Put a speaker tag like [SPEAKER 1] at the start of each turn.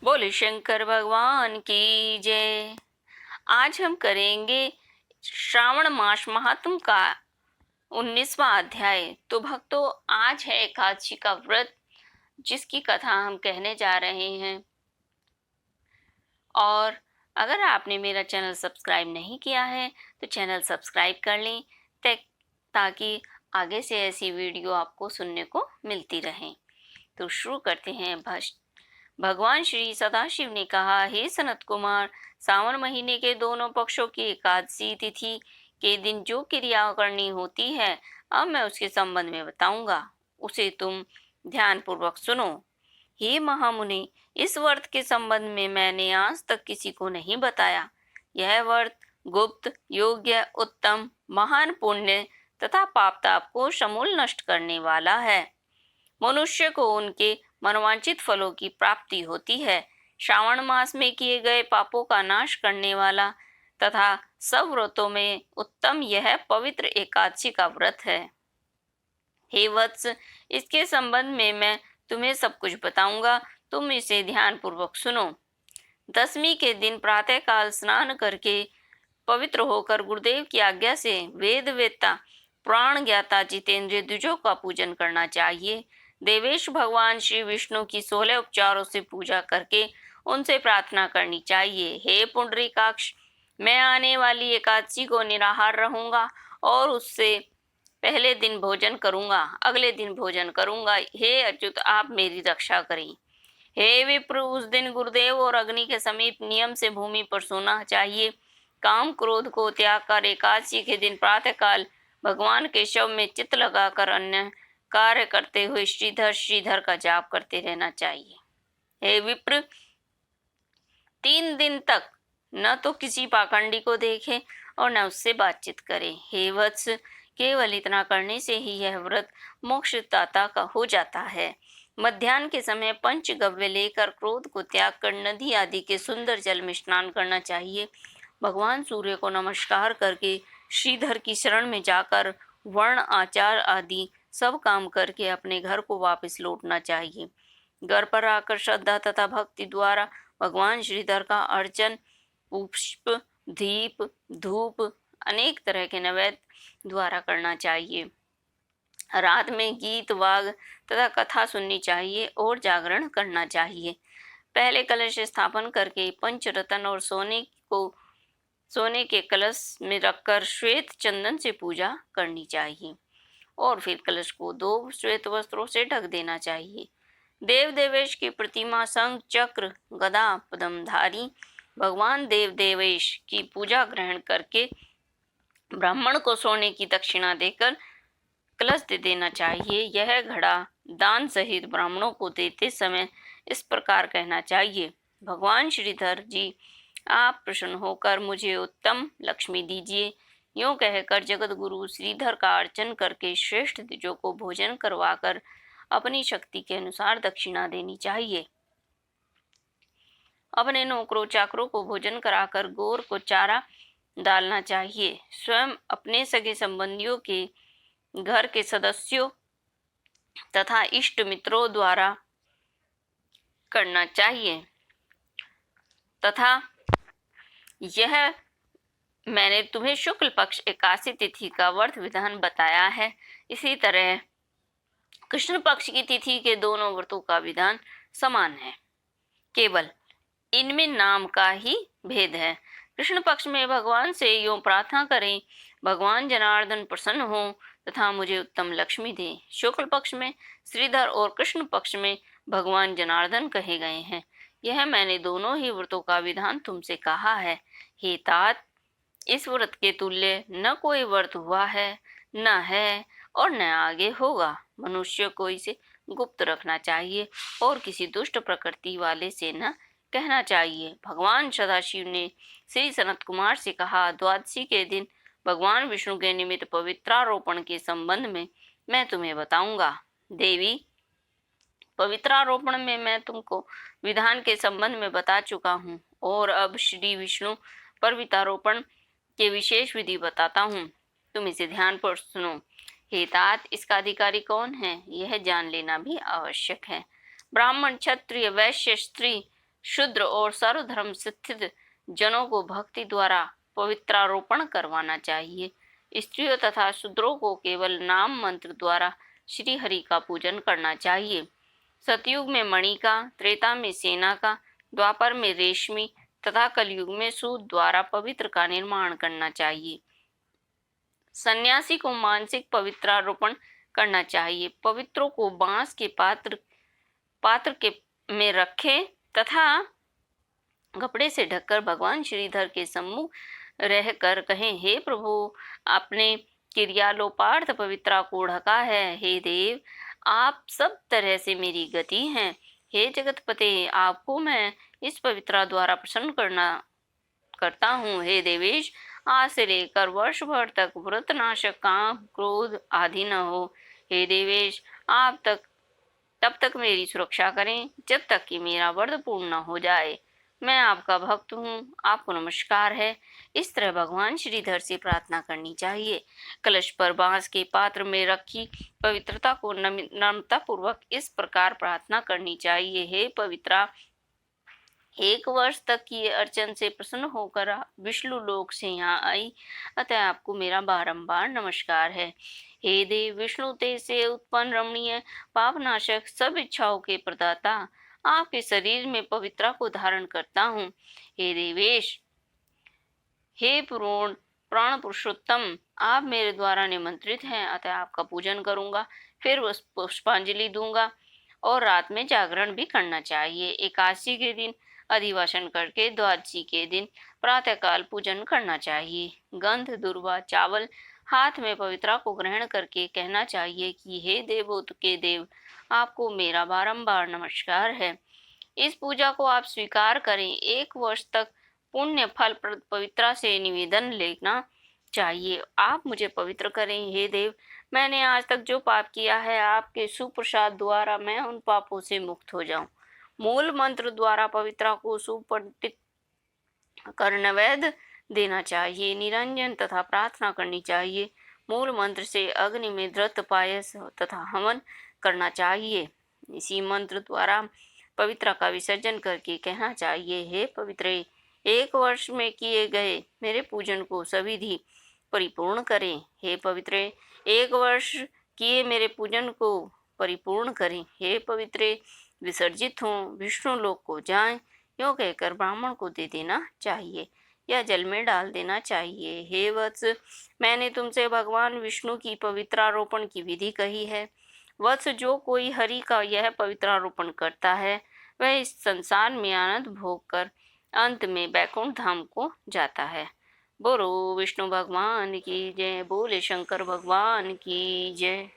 [SPEAKER 1] बोले शंकर भगवान की जय। आज हम करेंगे श्रावण मास महात्म का 19वां अध्याय। तो भक्तों, आज है एकादशी का व्रत जिसकी कथा हम कहने जा रहे हैं। और अगर आपने मेरा चैनल सब्सक्राइब नहीं किया है तो चैनल सब्सक्राइब कर लें ताकि आगे से ऐसी वीडियो आपको सुनने को मिलती रहे। तो शुरू करते हैं। भगवान श्री सदाशिव ने कहा, हे सनत कुमार, सावन महीने के दोनों पक्षों की एकादशी तिथि के दिन जो क्रिया करनी होती है, अब मैं उसके संबंध में बताऊंगा, उसे तुम ध्यान पूर्वक सुनो। हे महामुनि, इस व्रत के संबंध में मैंने आज तक किसी को नहीं बताया। यह व्रत गुप्त, योग्य, उत्तम, महान पुण्य तथा पाप ताप को समूल नष्ट करने वाला है। मनुष्य को उनके मनोवांछित फलों की प्राप्ति होती है। श्रावण मास में किए गए पापों का नाश करने वाला तथा सब व्रतों में उत्तम यह पवित्र एकादशी का व्रत है। हे वत्स, इसके संबंध में मैं तुम्हें सब कुछ बताऊंगा, तुम इसे ध्यान पूर्वक सुनो। दशमी के दिन प्रातः काल स्नान करके पवित्र होकर गुरुदेव की आज्ञा से वेद वेत्ता, पुराण ज्ञाता, जितेंद्रिय द्विजों का पूजन करना चाहिए। देवेश भगवान श्री विष्णु की 16 उपचारों से पूजा करके उनसे प्रार्थना करनी चाहिए। हे पुंडरीकाक्ष, मैं आने वाली एकादशी को निराहार रहूंगा और उससे पहले दिन भोजन करूंगा, अगले दिन भोजन करूंगा। हे अच्युत, आप मेरी रक्षा करें। हे विप्र, उस दिन गुरुदेव और अग्नि के समीप नियम से भूमि पर सोना चाहिए। काम क्रोध को त्याग कर एकादशी के दिन प्रातःकाल भगवान के शव में चित्त लगाकर अन्य कार्य करते हुए श्रीधर श्रीधर का जाप करते रहना चाहिए। हे विप्र, 3 दिन तक न तो किसी पाखंडी को देखे और न उससे बातचीत करे। हे वत्स, केवल इतना करने से ही यह व्रत मोक्षदाता का हो जाता है। मध्याह्न के समय पंचगव्य लेकर क्रोध को त्याग कर नदी आदि के सुंदर जल में स्नान करना चाहिए। भगवान सूर्य को नमस्कार करके श्रीधर की शरण में जाकर वर्ण आचार आदि सब काम करके अपने घर को वापस लौटना चाहिए। घर पर आकर श्रद्धा तथा भक्ति द्वारा भगवान श्रीधर का अर्चन पुष्प, दीप, धूप, अनेक तरह के नैवेद्य द्वारा करना चाहिए। रात में गीत वाग तथा कथा सुननी चाहिए और जागरण करना चाहिए। पहले कलश स्थापन करके पंचरत्न और सोने के कलश में रखकर श्वेत चंदन से पूजा करनी चाहिए और फिर कलश को 2 श्वेत वस्त्रों से ढक देना चाहिए। देव देवेश की प्रतिमा, शंख, चक्र, गदा, पद्मधारी भगवान देव देवेश की पूजा ग्रहण करके ब्राह्मण को सोने की दक्षिणा देकर कलश दे देना चाहिए। यह घड़ा दान सहित ब्राह्मणों को देते समय इस प्रकार कहना चाहिए, भगवान श्रीधर जी, आप प्रसन्न होकर मुझे उत्तम लक्ष्मी दीजिए। यूं कहकर जगत गुरु श्रीधर का अर्चन करके श्रेष्ठ द्विजों को भोजन करवाकर अपनी शक्ति के अनुसार दक्षिणा देनी चाहिए। अपने नौकरों चाकरों को भोजन कराकर गौर को चारा डालना चाहिए। स्वयं अपने सगे संबंधियों के घर के सदस्यों तथा इष्ट मित्रों द्वारा करना चाहिए तथा यह मैंने तुम्हें शुक्ल पक्ष एकादशी तिथि का व्रत विधान बताया है। इसी तरह कृष्ण पक्ष की तिथि के दोनों व्रतों का विधान समान है, केवल इनमें नाम का ही भेद है। कृष्ण पक्ष में भगवान से यूं प्रार्थना करें, भगवान जनार्दन प्रसन्न हो तथा मुझे उत्तम लक्ष्मी दे। शुक्ल पक्ष में श्रीधर और कृष्ण पक्ष में भगवान जनार्दन कहे गए हैं। यह मैंने दोनों ही व्रतों का विधान तुमसे कहा है। हे तात, इस व्रत के तुल्य न कोई व्रत हुआ है, न है और न आगे होगा। मनुष्य को इसे गुप्त रखना चाहिए और किसी दुष्ट प्रकृति वाले से न कहना चाहिए। भगवान सदाशिव ने श्री सनत कुमार से कहा, द्वादशी के दिन भगवान विष्णु के निमित्त पवित्रारोपण के संबंध में मैं तुम्हें बताऊंगा। देवी, पवित्रारोपण में मैं तुमको विधान के संबंध में बता चुका हूँ और अब श्री विष्णु पवित्रारोपण के विशेष विधि बताता हूँ, तुम इसे ध्यान पर सुनो। हे तात, इसका अधिकारी कौन है, यह जान लेना भी आवश्यक है। ब्राह्मण, क्षत्रिय, वैश्य, स्त्री शूद्र और सर्वधर्म शिक्षित जनों को भक्ति द्वारा पवित्रारोपण करवाना चाहिए। स्त्रियों तथा शूद्रों को केवल नाम मंत्र द्वारा श्री हरि का पूजन करना चाहिए। सतयुग में मणि का, त्रेता में सेना का, द्वापर में रेशमी तथा कलयुग में सूत द्वारा पवित्र का निर्माण करना चाहिए। सन्यासी को मानसिक पवित्रारोपण करना चाहिए। पवित्रों को बांस के पात्र के में रखें तथा कपड़े से ढककर भगवान श्रीधर के सम्मुख रहकर कहें, हे प्रभु, आपने क्रियालोपार्थ पवित्रा को ढका है। हे देव, आप सब तरह से मेरी गति हैं। हे जगतपते, आपको मैं इस पवित्रा द्वारा प्रसन्न करता हूँ। हे देवेश, आज से लेकर वर्ष भर तक व्रत नाशक, काम, क्रोध आदि न हो। हे देवेश, आप तब तक मेरी सुरक्षा करें जब तक कि मेरा व्रत पूर्ण न हो जाए। मैं आपका भक्त हूँ, आपको नमस्कार है। इस तरह भगवान श्रीधर से प्रार्थना करनी चाहिए। कलश पर बांस के पात्र में रखी पवित्रता को नम्रता पूर्वक इस प्रकार प्रार्थना करनी चाहिए। हे पवित्रा, 1 वर्ष तक किए अर्चन से प्रसन्न होकर विष्णु लोक से यहाँ आई, अतः आपको मेरा बारंबार नमस्कार है। हे देव, विष्णु तेज से उत्पन्न रमणीय पापनाशक सब इच्छाओं के प्रदाता, आपके शरीर में पवित्रा को धारण करता हूँ। हे देवेश, हे प्राण पुरुषोत्तम, आप मेरे द्वारा निमंत्रित हैं, अतः आपका पूजन करूंगा, फिर पुष्पांजलि दूंगा और रात में जागरण भी करना चाहिए। एकादशी के दिन अधिवासन करके द्वादशी के दिन प्रातःकाल पूजन करना चाहिए। गंध, दुर्वा, चावल हाथ में पवित्रा को ग्रहण करके कहना चाहिए कि हे देवों के देव, आपको मेरा बारंबार नमस्कार है। इस पूजा को आप स्वीकार करें। 1 वर्ष तक पुण्य फल पवित्रा से निवेदन लेना चाहिए। आप मुझे पवित्र करें। हे देव, मैंने आज तक जो पाप किया है, आपके सुप्रसाद द्वारा मैं उन पापों से मुक्त हो जाऊं। मूल मंत्र द्वारा पवित्रा को सुपंडित कर नैवेद्य देना चाहिए। निरंजन तथा प्रार्थना करनी चाहिए। मूल मंत्र से अग्नि में धृत पायस तथा हवन करना चाहिए। इसी मंत्र द्वारा पवित्रा का विसर्जन करके कहना चाहिए, हे पवित्रे, 1 वर्ष में किए गए मेरे पूजन को सविधि परिपूर्ण करें। हे पवित्रे, 1 वर्ष किए मेरे पूजन को परिपूर्ण करें। हे पवित्रे, विसर्जित हों, विष्णु लोक को जाएं, यों कहकर ब्राह्मण को दे देना चाहिए या जल में डाल देना चाहिए। हे वत्स, मैंने तुमसे भगवान विष्णु की पवित्रारोपण की विधि कही है। वत्स, जो कोई हरि का यह पवित्रारोपण करता है, वह इस संसार में आनंद भोग कर अंत में वैकुंठ धाम को जाता है। बोलो विष्णु भगवान की जय, बोले शंकर भगवान की जय।